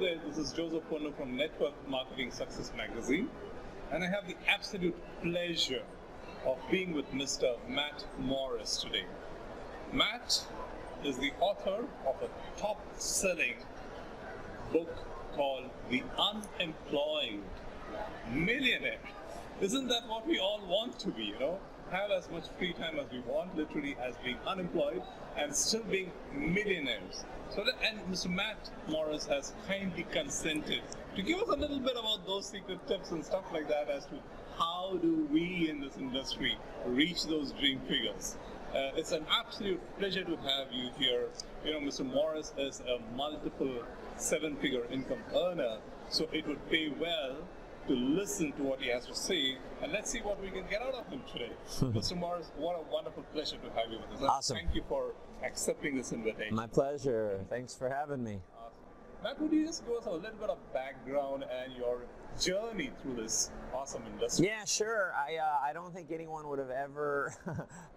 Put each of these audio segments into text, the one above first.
today. This is Joseph Pono from Network Marketing Success Magazine, and I have the absolute pleasure of being with Mr. Matt Morris today. Matt is the author of a top-selling book called The Unemployed Millionaire. Isn't that what we all want to be, Have as much free time as we want, literally, as being unemployed and still being millionaires. And Mr. Matt Morris has kindly consented to give us a little bit about those secret tips and stuff like that as to how do we in this industry reach those dream figures. It's an absolute pleasure to have you here. Mr. Morris is a multiple seven-figure income earner, so it would pay well to listen to what he has to say, and let's see what we can get out of him today. Mr. Morris, what a wonderful pleasure to have you with us. Awesome. Thank you for accepting this invitation. My pleasure. Thanks for having me. Awesome. Matt, would you just give us a little bit of background and your journey through this awesome industry? Yeah, sure. I don't think anyone would have ever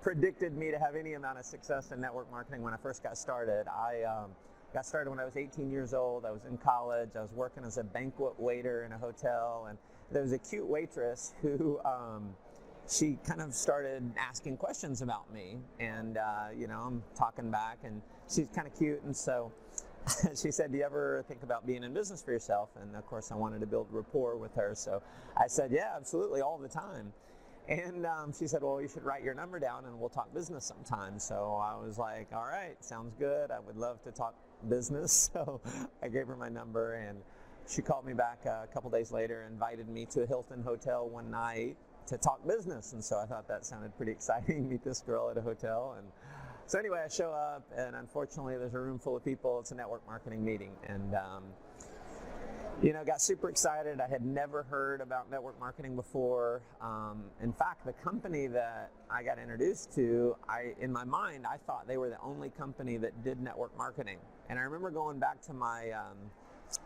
predicted me to have any amount of success in network marketing when I first got started. I got started when I was 18 years old. I was in college. I was working as a banquet waiter in a hotel, and there was a cute waitress who she kind of started asking questions about me, and I'm talking back, and she's kind of cute, and so she said, "Do you ever think about being in business for yourself?" And of course, I wanted to build rapport with her, so I said, "Yeah, absolutely, all the time." And she said, "Well, you should write your number down and we'll talk business sometime." So I was like, "All right, sounds good. I would love to talk business." So I gave her my number, and she called me back a couple days later, invited me to a Hilton hotel one night to talk business. And so I thought that sounded pretty exciting, meet this girl at a hotel. And so anyway, I show up, and unfortunately there's a room full of people. It's a network marketing meeting, and got super excited. I had never heard about network marketing before. In fact, the company that I got introduced to, in my mind, I thought they were the only company that did network marketing. And I remember going back to my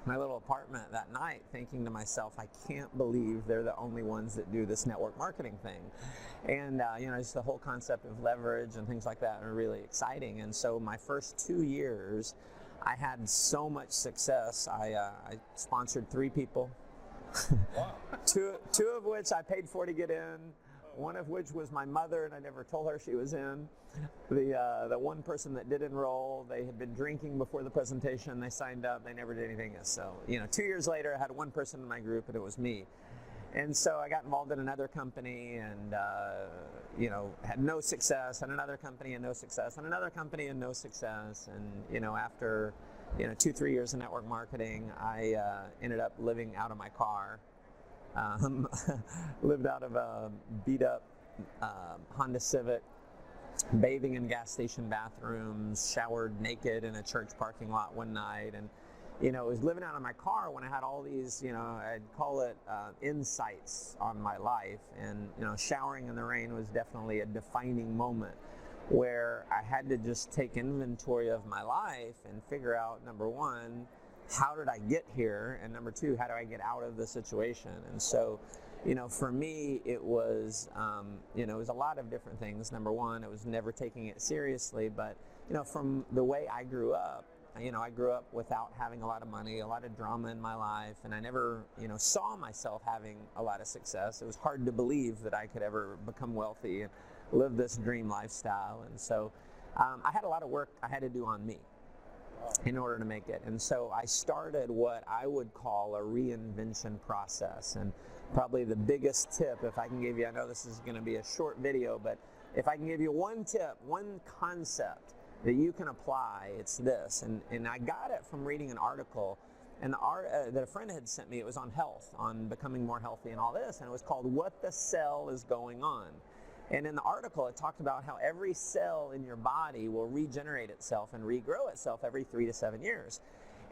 little apartment that night thinking to myself, I can't believe they're the only ones that do this network marketing thing. And, just the whole concept of leverage and things like that are really exciting. And so my first 2 years, I had so much success. I sponsored 3 people, Wow. two of which I paid for to get in, one of which was my mother, and I never told her she was in. The one person that did enroll, they had been drinking before the presentation, they signed up, they never did anything. So, 2 years later, I had one person in my group, and it was me. And so I got involved in another company and, had no success, and another company and no success, and another company and no success. And, after, 2-3 years of network marketing, I ended up living out of my car. Lived out of a beat-up Honda Civic, bathing in gas station bathrooms, showered naked in a church parking lot one night, and was living out of my car when I had all these, I'd call it insights on my life. And, showering in the rain was definitely a defining moment where I had to just take inventory of my life and figure out, number one, how did I get here? And number two, how do I get out of the situation? And so, for me, it was, it was a lot of different things. Number one, it was never taking it seriously. But, from the way I grew up, I grew up without having a lot of money, a lot of drama in my life, and I never, saw myself having a lot of success. It was hard to believe that I could ever become wealthy and live this dream lifestyle. And so I had a lot of work I had to do on me in order to make it. And so I started what I would call a reinvention process. And probably the biggest tip, if I can give you, I know this is going to be a short video, but if I can give you one tip, one concept that you can apply, it's this. And I got it from reading an article and that a friend had sent me. It was on health, on becoming more healthy and all this, and it was called What the Cell is Going On. And in the article, it talked about how every cell in your body will regenerate itself and regrow itself every 3 to 7 years.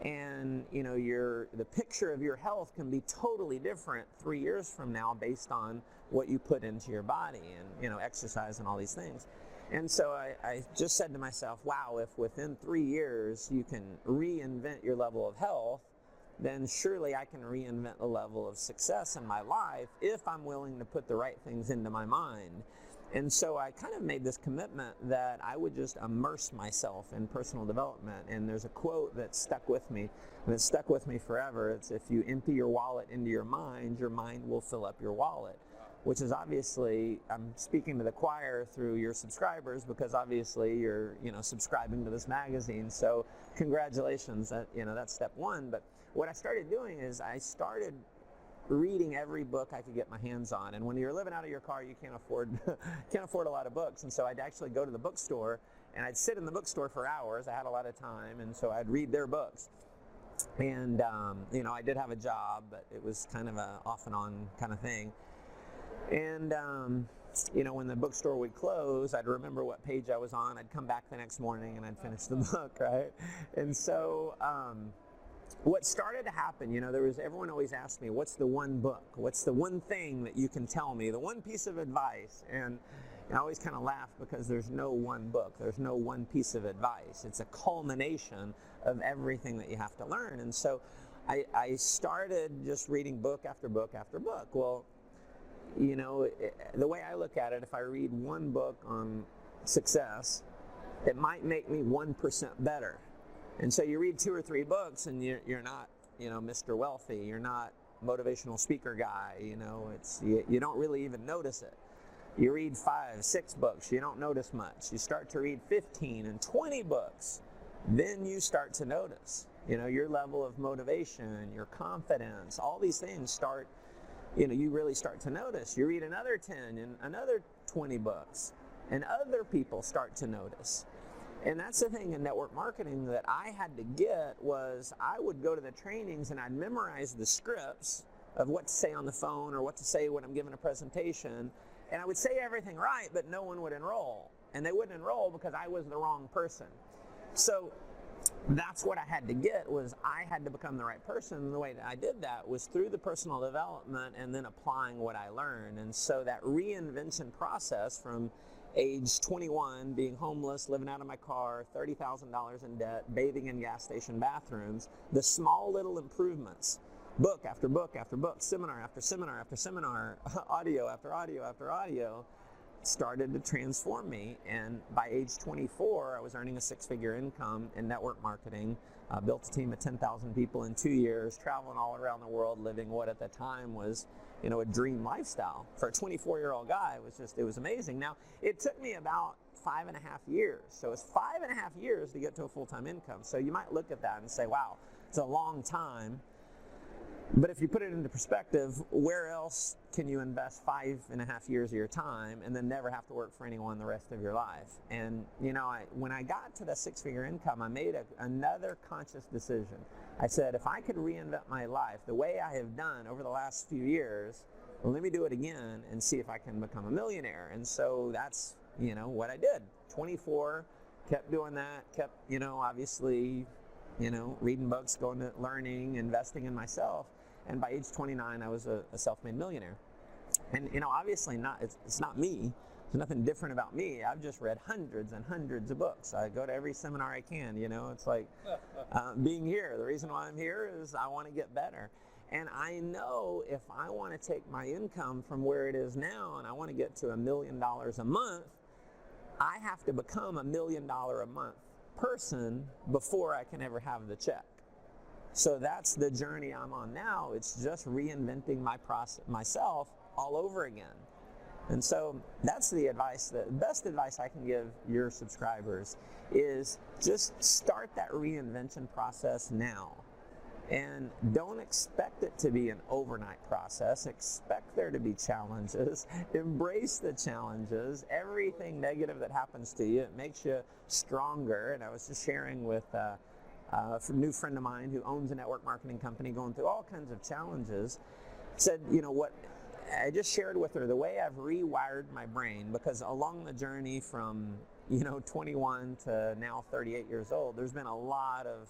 And the picture of your health can be totally different 3 years from now based on what you put into your body and exercise and all these things. And so I just said to myself, wow, if within 3 years you can reinvent your level of health, then surely I can reinvent the level of success in my life if I'm willing to put the right things into my mind. And so I kind of made this commitment that I would just immerse myself in personal development. And there's a quote that stuck with me, and it's stuck with me forever. It's, if you empty your wallet into your mind will fill up your wallet. Which is obviously, I'm speaking to the choir through your subscribers, because obviously you're, subscribing to this magazine. So congratulations, that's step one. But what I started doing is I started reading every book I could get my hands on. And when you're living out of your car, you can't afford a lot of books. And so I'd actually go to the bookstore, and I'd sit in the bookstore for hours. I had a lot of time, and so I'd read their books. And I did have a job, but it was kind of a off and on kind of thing. And when the bookstore would close, I'd remember what page I was on. I'd come back the next morning and I'd finish the book, right? And so what started to happen, everyone always asked me, what's the one book? What's the one thing that you can tell me? The one piece of advice? And I always kind of laugh, because there's no one book. There's no one piece of advice. It's a culmination of everything that you have to learn. And so I started just reading book after book after book. Well, the way I look at it, if I read one book on success, it might make me 1% better. And so you read 2 or 3 books, and you're not, Mr. Wealthy. You're not motivational speaker guy. You don't really even notice it. You read 5, 6 books, you don't notice much. You start to read 15 and 20 books, then you start to notice. Your level of motivation, your confidence, all these things start. You really start to notice. You read another 10 and another 20 books, and other people start to notice. And that's the thing in network marketing that I had to get, was I would go to the trainings and I'd memorize the scripts of what to say on the phone or what to say when I'm giving a presentation. And I would say everything right, but no one would enroll. And they wouldn't enroll because I was the wrong person. So that's what I had to get, was I had to become the right person. And the way that I did that was through the personal development and then applying what I learned. And so that reinvention process from age 21, being homeless, living out of my car, $30,000 in debt, bathing in gas station bathrooms, the small little improvements, book after book after book, seminar after seminar after seminar, audio after audio after audio, started to transform me. And by age 24, I was earning a 6-figure income in network marketing, built a team of 10,000 people in 2 years, traveling all around the world, living what at the time was, a dream lifestyle. For a 24-year-old guy, it was amazing. Now, it took me about 5.5 years. So it's 5.5 years to get to a full-time income. So you might look at that and say, wow, it's a long time. But if you put it into perspective, where else can you invest 5.5 years of your time and then never have to work for anyone the rest of your life? And, when I got to the 6-figure income, I made another conscious decision. I said, if I could reinvent my life the way I have done over the last few years, well, let me do it again and see if I can become a millionaire. And so that's, what I did. 24, kept doing that, kept, obviously, reading books, going to learning, investing in myself. And by age 29, I was a self-made millionaire. And, obviously it's not me. There's nothing different about me. I've just read hundreds and hundreds of books. I go to every seminar I can, It's like being here. The reason why I'm here is I want to get better. And I know if I want to take my income from where it is now and I want to get to $1 million a month, I have to become $1 million a month person before I can ever have the check. So that's the journey I'm on now. It's just reinventing myself all over again. And so that's the best advice I can give your subscribers is just start that reinvention process now. And don't expect it to be an overnight process. Expect there to be challenges. Embrace the challenges. Everything negative that happens to you, it makes you stronger. And I was just sharing with a new friend of mine who owns a network marketing company going through all kinds of challenges. Said, what I just shared with her, the way I've rewired my brain, because along the journey from 21 to now 38 years old, there's been a lot of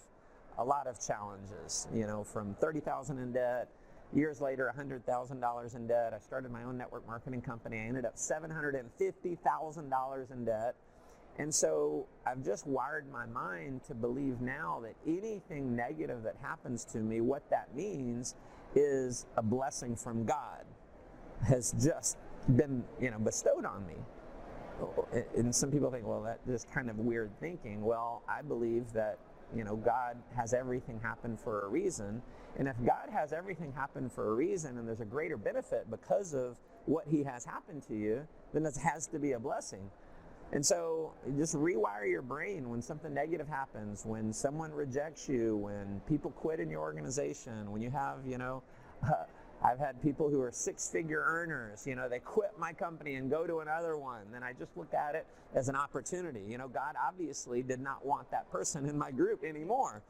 challenges, from 30,000 in debt, years later $100,000 in debt. I started my own network marketing company. I ended up $750,000 in debt. And so I've just wired my mind to believe now that anything negative that happens to me, what that means is a blessing from God has just been, bestowed on me. and some people think, well, that is kind of weird thinking. Well, I believe that, God has everything happen for a reason. And if God has everything happen for a reason and there's a greater benefit because of what he has happened to you, then it has to be a blessing. And so just rewire your brain when something negative happens, when someone rejects you, when people quit in your organization, when you have, I've had people who are six-figure earners, they quit my company and go to another one. Then I just look at it as an opportunity. God obviously did not want that person in my group anymore.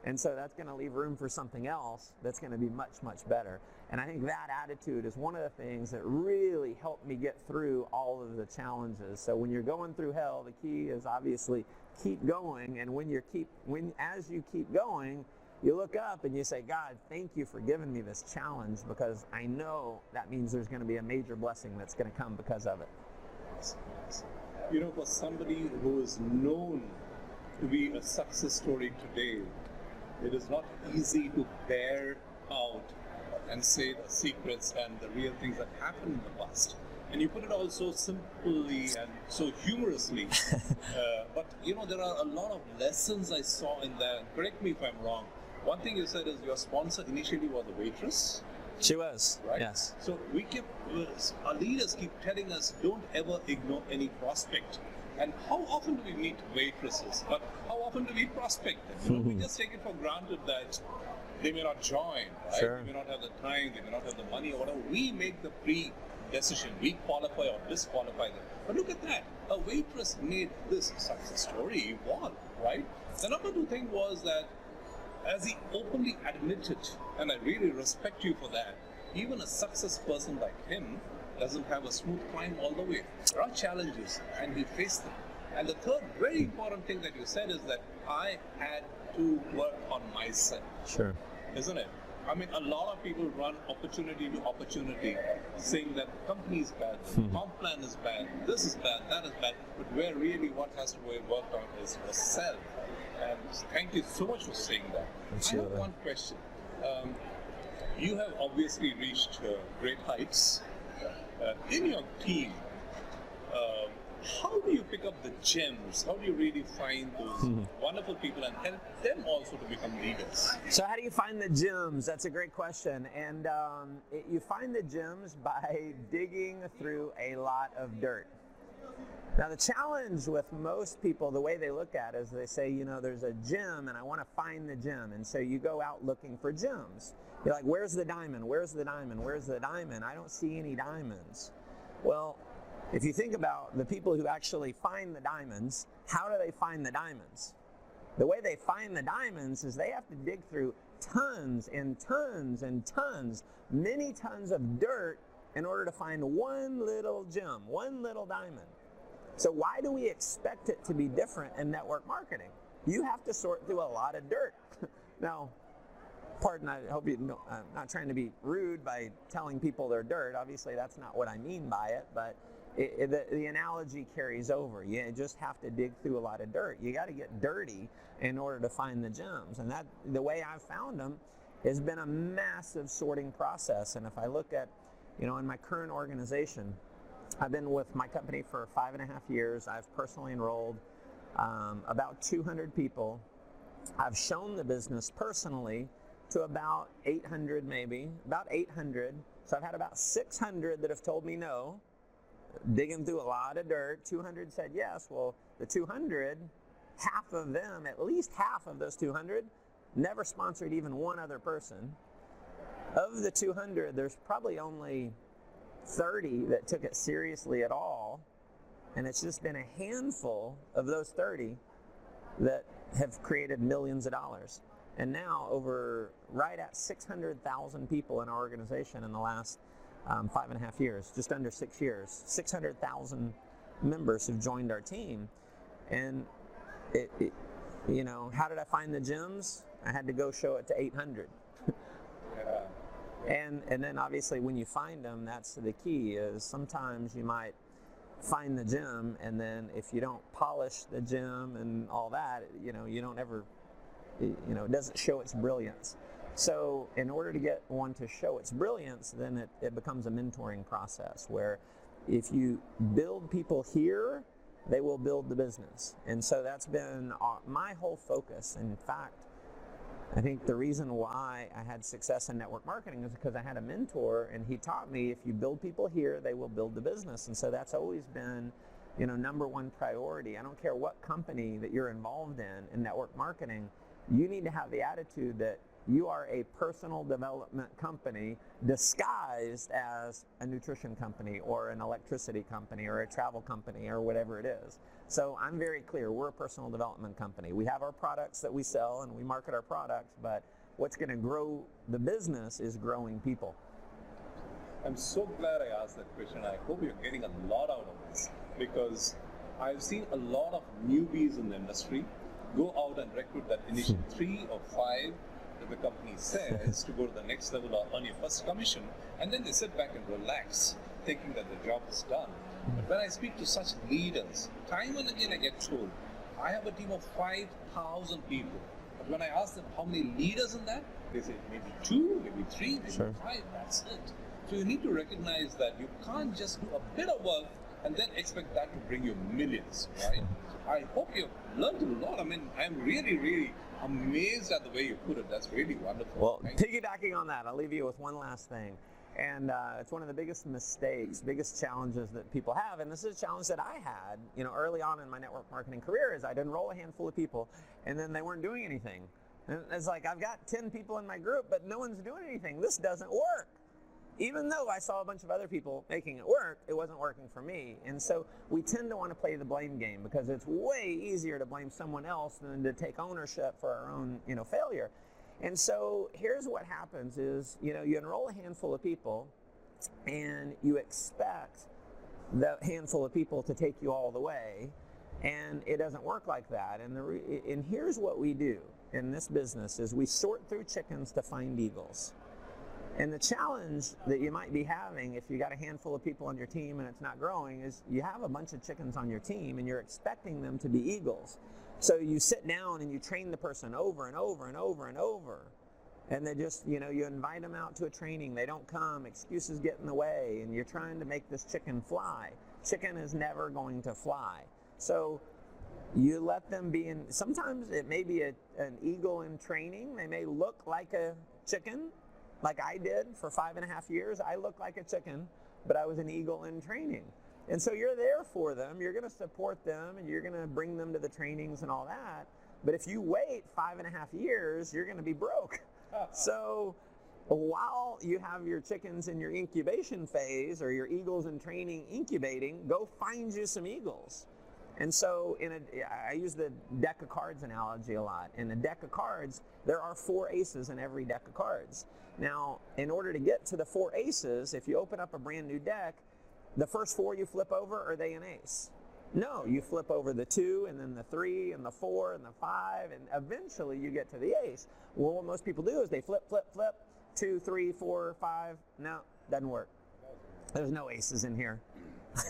And so that's going to leave room for something else that's going to be much, much better. And I think that attitude is one of the things that really helped me get through all of the challenges. So when you're going through hell, the key is obviously keep going. And as you keep going, you look up and you say, God, thank you for giving me this challenge, because I know that means there's going to be a major blessing that's going to come because of it. For somebody who is known to be a success story today, it is not easy to bear out and say the secrets and the real things that happened in the past. And you put it all so simply and so humorously. But, there are a lot of lessons I saw in there. Correct me if I'm wrong. One thing you said is your sponsor initially was a waitress. She was, right? Yes. So our leaders keep telling us, don't ever ignore any prospect. And how often do we meet waitresses? But how often do we prospect them? We just take it for granted that they may not join, right? Sure. They may not have the time, they may not have the money, or whatever. We make the pre-decision. We qualify or disqualify them. But look at that. A waitress made this success story evolve, right? The number two thing was that, as he openly admitted, and I really respect you for that, even a success person like him doesn't have a smooth climb all the way. There are challenges, and he faced them. And the third very important thing that you said is that I had to work on myself. Sure. Isn't it? I mean, a lot of people run opportunity to opportunity, saying that the company is bad, the comp plan is bad, this is bad, that is bad, but where really what has to be worked on is yourself. And thank you so much for saying that. Absolutely. I have one question. You have obviously reached great heights. In your team, how do you pick up the gems? How do you really find those wonderful people and help them also to become leaders? So how do you find the gems? That's a great question. And you find the gems by digging through a lot of dirt. Now, the challenge with most people, the way they look at it is they say, there's a gem and I want to find the gem. And so you go out looking for gems. You're like, where's the diamond? Where's the diamond? Where's the diamond? I don't see any diamonds. Well, if you think about the people who actually find the diamonds, how do they find the diamonds? The way they find the diamonds is they have to dig through tons and tons and tons, many tons of dirt in order to find one little gem, one little diamond. So why do we expect it to be different in network marketing? You have to sort through a lot of dirt. Now, pardon, I hope you know, I'm not trying to be rude by telling people they're dirt. Obviously, that's not what I mean by it, but the analogy carries over. You just have to dig through a lot of dirt. You got to get dirty in order to find the gems. And that the way I've found them has been a massive sorting process. And if I look at, in my current organization, I've been with my company for 5.5 years. I've personally enrolled about 200 people. I've shown the business personally to about 800 maybe, about 800. So I've had about 600 that have told me no, digging through a lot of dirt. 200 said yes. Well, the 200, half of them, at least half of those 200, never sponsored even one other person. Of the 200, there's probably only 30 that took it seriously at all, and it's just been a handful of those 30 that have created millions of dollars. And now right at 600,000 people in our organization in the last 5.5 years, just under 6 years, 600,000 members have joined our team. And how did I find the gems? I had to go show it to 800. And then obviously when you find them, that's the key, is sometimes you might find the gem, and then if you don't polish the gem and all that, you don't ever, it doesn't show its brilliance. So in order to get one to show its brilliance, then it becomes a mentoring process where if you build people here, they will build the business. And so that's been my whole focus. In fact, I think the reason why I had success in network marketing is because I had a mentor, and he taught me if you build people here, they will build the business. And so that's always been, number one priority. I don't care what company that you're involved in network marketing, you need to have the attitude that you are a personal development company disguised as a nutrition company or an electricity company or a travel company or whatever it is. So I'm very clear, we're a personal development company. We have our products that we sell and we market our products, but what's going to grow the business is growing people. I'm so glad I asked that question. I hope you're getting a lot out of this, because I've seen a lot of newbies in the industry go out and recruit that initial 3 or 5 that the company says to go to the next level or earn your first commission, and then they sit back and relax, thinking that the job is done. But when I speak to such leaders, time and again I get told, I have a team of 5,000 people. But when I ask them how many leaders in that, they say maybe 2, maybe 3, maybe 5, that's it. So you need to recognize that you can't just do a bit of work and then expect that to bring you millions, right? I hope you've learned a lot. I mean, I'm really, really amazed at the way you put it. That's really wonderful. Well, piggybacking on that, I'll leave you with one last thing. And it's one of the biggest mistakes, biggest challenges that people have. And this is a challenge that I had, early on in my network marketing career, is I'd enroll a handful of people and then they weren't doing anything. And it's like, I've got 10 people in my group, but no one's doing anything. This doesn't work. Even though I saw a bunch of other people making it work, it wasn't working for me. And so we tend to want to play the blame game, because it's way easier to blame someone else than to take ownership for our own, failure. And so here's what happens is, you enroll a handful of people and you expect that handful of people to take you all the way, and it doesn't work like that. And here's what we do in this business is we sort through chickens to find eagles. And the challenge that you might be having if you got a handful of people on your team and it's not growing is you have a bunch of chickens on your team and you're expecting them to be eagles. So you sit down and you train the person over and over and over and over. And they just, you invite them out to a training. They don't come. Excuses get in the way. And you're trying to make this chicken fly. Chicken is never going to fly. So you let them be in. Sometimes it may be an eagle in training. They may look like a chicken. Like I did for 5.5 years. I looked like a chicken, but I was an eagle in training. And so you're there for them, you're going to support them, and you're going to bring them to the trainings and all that. But if you wait 5.5 years, you're going to be broke. So while you have your chickens in your incubation phase, or your eagles in training incubating, go find you some eagles. And so I use the deck of cards analogy a lot. In a deck of cards, there are 4 aces in every deck of cards. Now, in order to get to the 4 aces, if you open up a brand new deck, the first 4 you flip over, are they an ace? No, you flip over the 2 and then the 3 and the 4 and the 5, and eventually you get to the ace. Well, what most people do is they flip, 2, 3, 4, 5. No, doesn't work. There's no aces in here.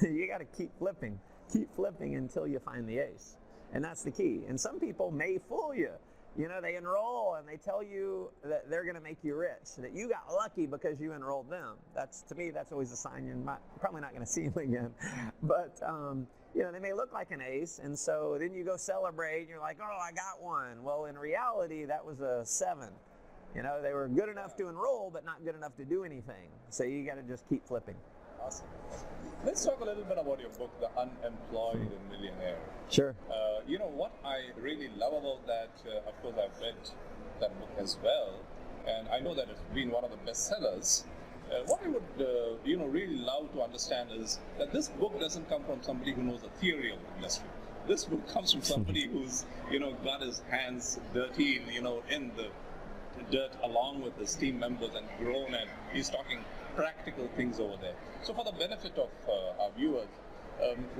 You got to keep flipping until you find the ace. And that's the key. And some people may fool you. They enroll and they tell you that they're going to make you rich, that you got lucky because you enrolled them. To me, that's always a sign you're probably not going to see them again. But, they may look like an ace, and so then you go celebrate and you're like, oh, I got one. Well, in reality, that was a 7. They were good enough to enroll, but not good enough to do anything. So you got to just keep flipping. Awesome. Let's talk a little bit about your book, The Unemployed Millionaire. Sure. What I really love about that, of course I've read that book as well, and I know that it's been one of the bestsellers. What I would really love to understand is that this book doesn't come from somebody who knows the theory of the industry. This book comes from somebody who's got his hands dirty in the dirt along with his team members and grown, and he's talking practical things over there. So for the benefit of our viewers,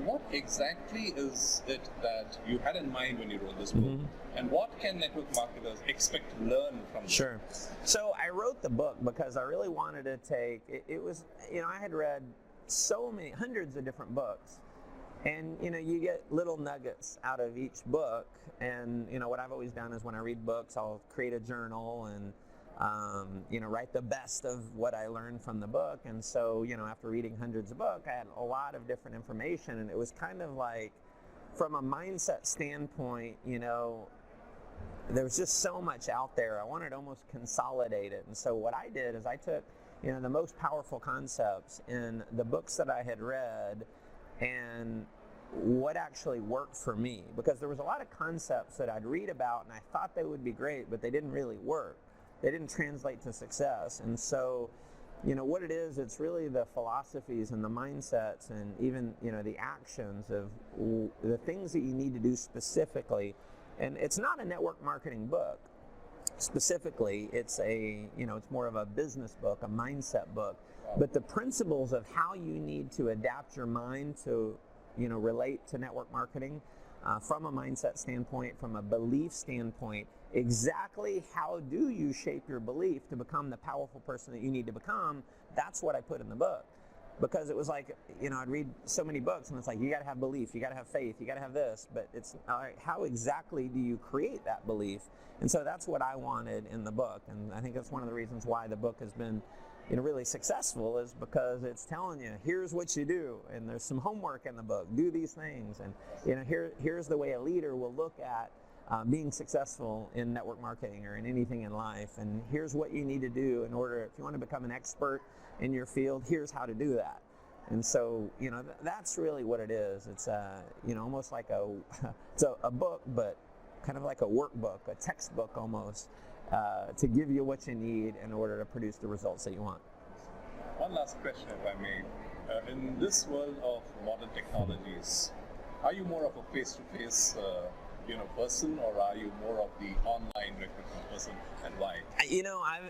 what exactly is it that you had in mind when you wrote this book? And what can network marketers expect to learn from this? Sure. So I wrote the book because I really wanted to take, it was, I had read hundreds of different books. And, you get little nuggets out of each book. And, what I've always done is when I read books, I'll create a journal and write the best of what I learned from the book. And so, after reading hundreds of books, I had a lot of different information, and it was kind of like, from a mindset standpoint, there was just so much out there. I wanted to almost consolidate it. And so what I did is I took, the most powerful concepts in the books that I had read and what actually worked for me. Because there was a lot of concepts that I'd read about and I thought they would be great, but they didn't really work. They didn't translate to success. And so, what it is, it's really the philosophies and the mindsets and even, the actions of the things that you need to do specifically. And it's not a network marketing book. Specifically, it's it's more of a business book, a mindset book. But the principles of how you need to adapt your mind to, relate to network marketing from a mindset standpoint, from a belief standpoint, exactly how do you shape your belief to become the powerful person that you need to become, that's what I put in the book. Because it was like, I'd read so many books and it's like, you got to have belief, you got to have faith, you got to have this, but it's how exactly do you create that belief? And so that's what I wanted in the book. And I think that's one of the reasons why the book has been really successful, is because it's telling you, here's what you do, and there's some homework in the book, do these things, and here's the way a leader will look at being successful in network marketing or in anything in life, and here's what you need to do in order, if you want to become an expert in your field, here's how to do that. And so, that's really what it is. It's almost like it's a book, but kind of like a workbook, a textbook almost, to give you what you need in order to produce the results that you want. One last question, if I may. In this world of modern technologies, are you more of a face-to-face person, or are you more of the online recruitment person, and why?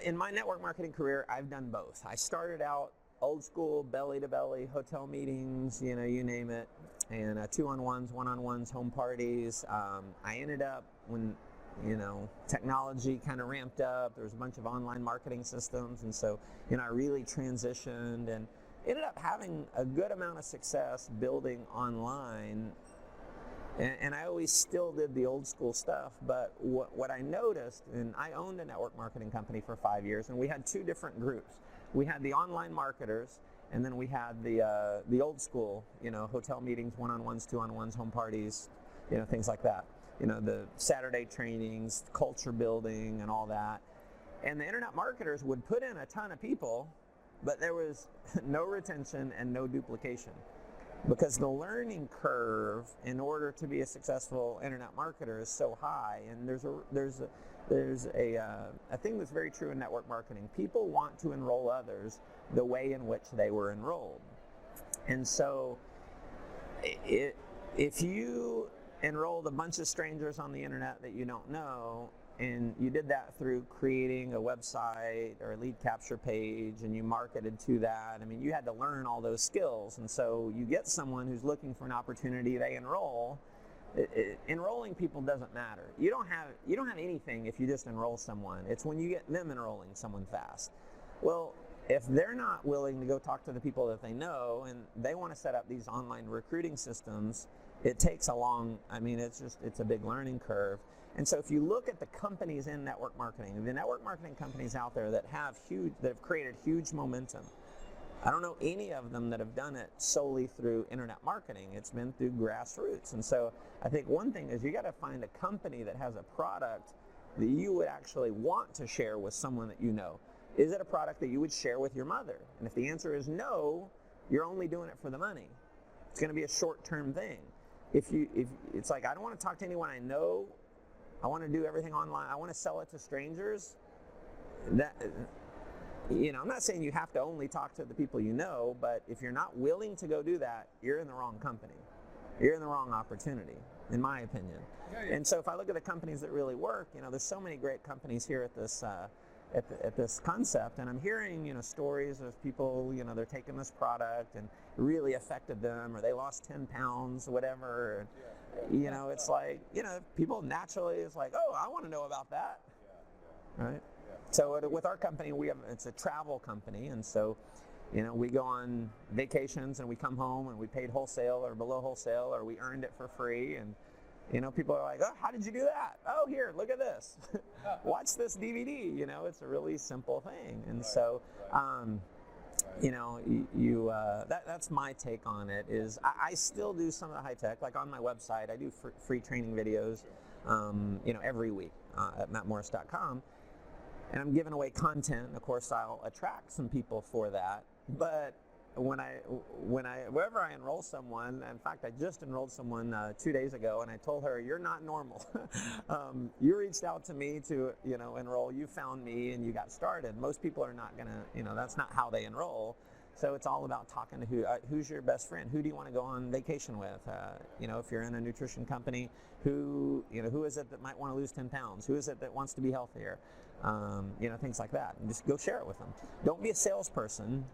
In my network marketing career, I've done both. I started out old school, belly-to-belly, hotel meetings, you name it, and two-on-ones, one-on-ones, home parties. I ended up, when technology kind of ramped up, there was a bunch of online marketing systems, and so I really transitioned and ended up having a good amount of success building online. And I always still did the old school stuff, but what I noticed, and I owned a network marketing company for 5 years, and we had two different groups. We had the online marketers, and then we had the old school, hotel meetings, one-on-ones, two-on-ones, home parties, things like that. The Saturday trainings, culture building, and all that. And the internet marketers would put in a ton of people, but there was no retention and no duplication. Because the learning curve in order to be a successful internet marketer is so high, and there's a thing that's very true in network marketing. People want to enroll others the way in which they were enrolled. And so if you enrolled a bunch of strangers on the internet that you don't know, and you did that through creating a website or a lead capture page, and you marketed to that, you had to learn all those skills. And so you get someone who's looking for an opportunity, they enroll. Enrolling people doesn't matter. You don't have anything if you just enroll someone. It's when you get them enrolling someone fast. Well, if they're not willing to go talk to the people that they know, and they want to set up these online recruiting systems, it takes it's a big learning curve. And so if you look at the companies in network marketing, the network marketing companies out there that have created huge momentum, I don't know any of them that have done it solely through internet marketing. It's been through grassroots. And so I think one thing is you got to find a company that has a product that you would actually want to share with someone that you know. Is it a product that you would share with your mother? And if the answer is no, you're only doing it for the money. It's going to be a short-term thing. If it's like, I don't want to talk to anyone I know, I want to do everything online, I want to sell it to strangers, I'm not saying you have to only talk to the people you know, but if you're not willing to go do that, you're in the wrong company. You're in the wrong opportunity, in my opinion. Yeah. And so if I look at the companies that really work, there's so many great companies here at this at this concept, and I'm hearing stories of people, they're taking this product and it really affected them, or they lost 10 pounds, whatever. Yeah. It's like, people naturally, it's like, oh, I want to know about that. Yeah. Right? Yeah. So with our company, it's a travel company, and so, we go on vacations and we come home and we paid wholesale or below wholesale, or we earned it for free, and You know, people are like, oh, how did you do that? Oh, here, look at this. Watch this DVD. You know, it's a really simple thing. And so, you know, that's my take on it. Is I still do some of the high tech, like on my website. I do free training videos, you know, every week at mattmorris.com, and I'm giving away content. Of course, I'll attract some people for that, but whenever I enroll someone, in fact, I just enrolled someone 2 days ago, and I told her, you're not normal. You reached out to me to, you know, enroll. You found me, and you got started. Most people are not gonna, you know, that's not how they enroll. So it's all about talking to who's your best friend. Who do you want to go on vacation with? You know, if you're in a nutrition company, who is it that might want to lose 10 pounds? Who is it that wants to be healthier? You know, things like that. And just go share it with them. Don't be a salesperson.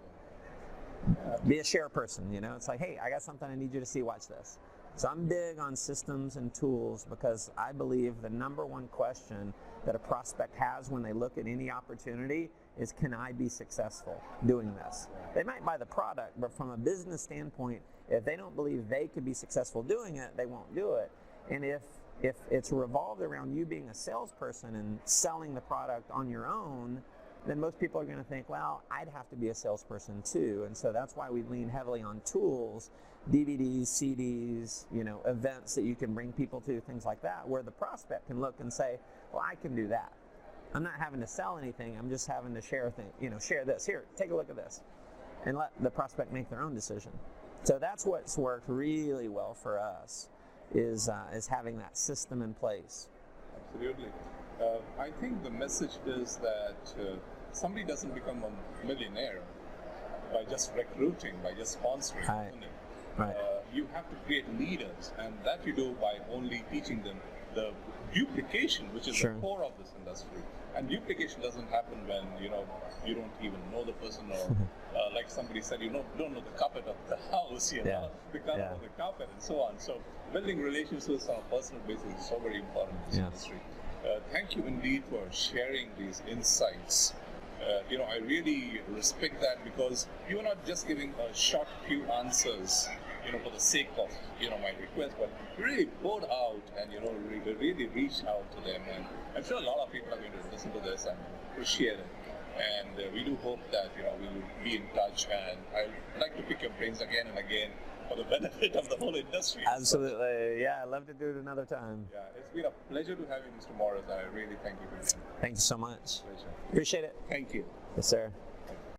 Be a share person, you know. It's like, hey, I got something I need you to see, watch this. So I'm big on systems and tools because I believe the number one question that a prospect has when they look at any opportunity is, can I be successful doing this? They might buy the product, but from a business standpoint, if they don't believe they could be successful doing it, they won't do it. And if it's revolved around you being a salesperson and selling the product on your own, then most people are going to think, well, I'd have to be a salesperson too. And so that's why we lean heavily on tools, DVDs, CDs, you know, events that you can bring people to, things like that, where the prospect can look and say, well, I can do that. I'm not having to sell anything. I'm just having to share things, you know, share this. Here, take a look at this. And let the prospect make their own decision. So that's what's worked really well for us, is having that system in place. Absolutely. I think the message is that somebody doesn't become a millionaire by just recruiting, by just sponsoring. Right. Right. You have to create leaders, and that you do by only teaching them the duplication, which is the core of this industry. And duplication doesn't happen when you don't even know the person, or like somebody said, you don't know the carpet of the house, the color of the carpet, and so on. So building relationships on a personal basis is so very important in this industry. Thank you indeed for sharing these insights. I really respect that, because you are not just giving a short few answers, for the sake of, my request, but really poured out and, really reach out to them. And I'm sure a lot of people are going to listen to this and appreciate it. And we do hope that, we will be in touch. And I'd like to pick your brains again and again for the benefit of the whole industry. Absolutely. Yeah, I'd love to do it another time. Yeah, it's been a pleasure to have you, Mr. Morris. I really thank you for it. Thank you so much. Pleasure. Appreciate it. Thank you. Yes, sir.